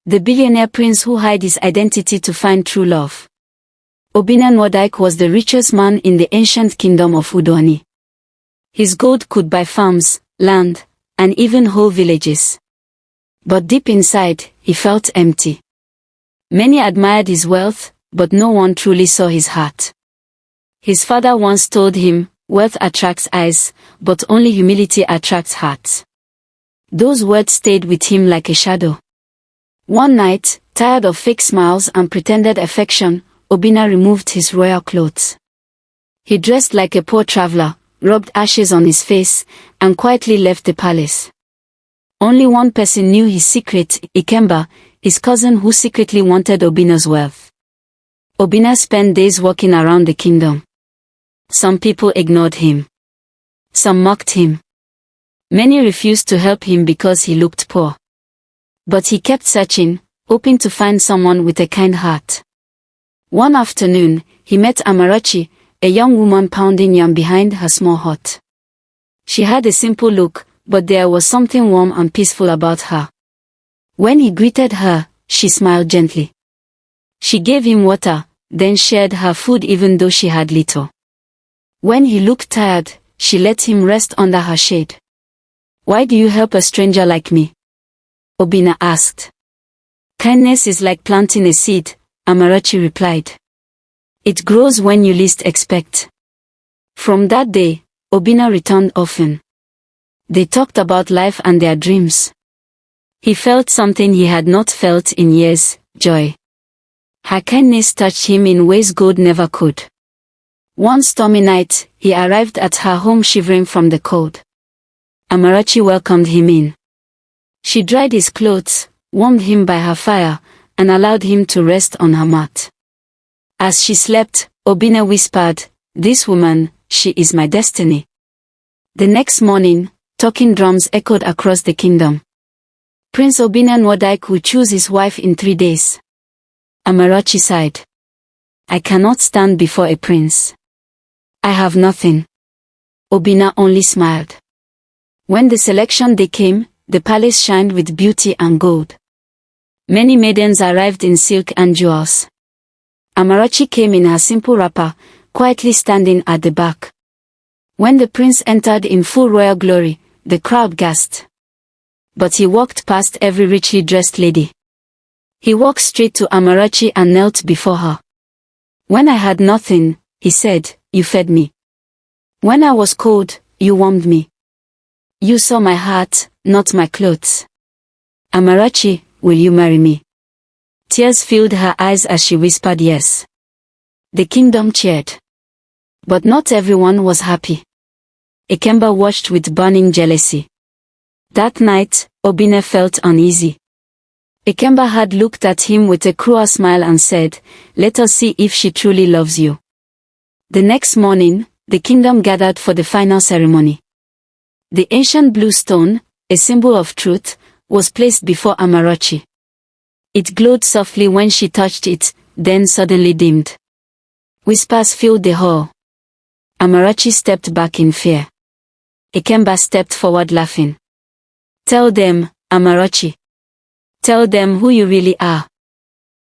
The billionaire prince who hid his identity to find true love. Obinna Nwodike was the richest man in the ancient kingdom of Udoni. His gold could buy farms, land, and even whole villages. But deep inside, he felt empty. Many admired his wealth, but no one truly saw his heart. His father once told him, "Wealth attracts eyes, but only humility attracts hearts." Those words stayed with him like a shadow. One night, tired of fake smiles and pretended affection, Obinna removed his royal clothes. He dressed like a poor traveler, rubbed ashes on his face, and quietly left the palace. Only one person knew his secret, Ikemba, his cousin who secretly wanted Obinna's wealth. Obinna spent days walking around the kingdom. Some people ignored him. Some mocked him. Many refused to help him because he looked poor. But he kept searching, hoping to find someone with a kind heart. One afternoon, he met Amarachi, a young woman pounding yam behind her small hut. She had a simple look, but there was something warm and peaceful about her. When he greeted her, she smiled gently. She gave him water, then shared her food even though she had little. When he looked tired, she let him rest under her shade. "Why do you help a stranger like me?" Obinna asked. "Kindness is like planting a seed," Amarachi replied. "It grows when you least expect." From that day, Obinna returned often. They talked about life and their dreams. He felt something he had not felt in years, joy. Her kindness touched him in ways gold never could. One stormy night, he arrived at her home shivering from the cold. Amarachi welcomed him in. She dried his clothes, warmed him by her fire, and allowed him to rest on her mat. As she slept, Obinna whispered, "This woman, she is my destiny." The next morning, talking drums echoed across the kingdom. Prince Obinna Nwodike will choose his wife in 3 days. Amarachi sighed. "I cannot stand before a prince. I have nothing." Obinna only smiled. When the selection day came, the palace shined with beauty and gold. Many maidens arrived in silk and jewels. Amarachi came in her simple wrapper, quietly standing at the back. When the prince entered in full royal glory, the crowd gasped. But he walked past every richly dressed lady. He walked straight to Amarachi and knelt before her. "When I had nothing," he said, "you fed me. When I was cold, you warmed me. You saw my heart, not my clothes. Amarachi, will you marry me?" Tears filled her eyes as she whispered yes. The kingdom cheered. But not everyone was happy. Ikemba watched with burning jealousy. That night, Obinna felt uneasy. Ikemba had looked at him with a cruel smile and said, "Let us see if she truly loves you." The next morning, the kingdom gathered for the final ceremony. The ancient blue stone, a symbol of truth, was placed before Amarachi. It glowed softly when she touched it, then suddenly dimmed. Whispers filled the hall. Amarachi stepped back in fear. Ikemba stepped forward laughing. "Tell them, Amarachi. Tell them who you really are."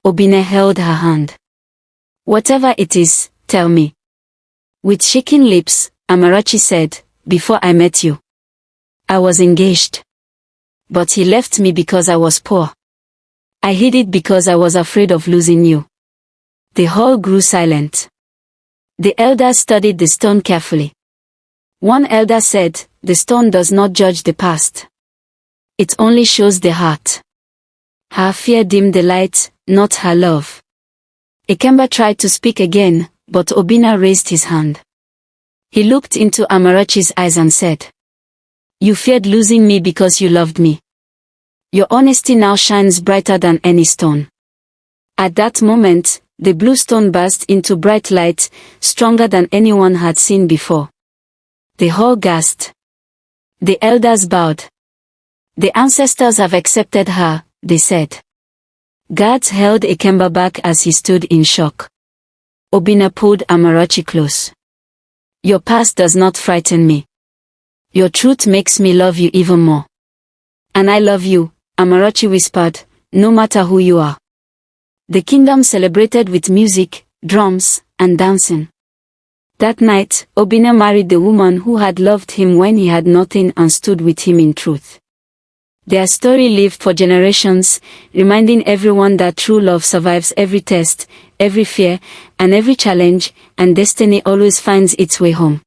Obinna held her hand. "Whatever it is, tell me." With shaking lips, Amarachi said, "Before I met you, I was engaged. But he left me because I was poor. I hid it because I was afraid of losing you." The hall grew silent. The elders studied the stone carefully. One elder said, "The stone does not judge the past. It only shows the heart." Her fear dimmed the light, not her love. Ikemba tried to speak again, but Obinna raised his hand. He looked into Amarachi's eyes and said, "You feared losing me because you loved me. Your honesty now shines brighter than any stone." At that moment, the blue stone burst into bright light, stronger than anyone had seen before. The hall gasped. The elders bowed. "The ancestors have accepted her," they said. Guards held Ikemba back as he stood in shock. Obinna pulled Amarachi close. "Your past does not frighten me. Your truth makes me love you even more." "And I love you," Amarachi whispered, no matter who you are. The kingdom celebrated with music, drums, and dancing. That night, Obinna married the woman who had loved him when he had nothing and stood with him in truth. Their story lived for generations, reminding everyone that true love survives every test, every fear, and every challenge, and destiny always finds its way home.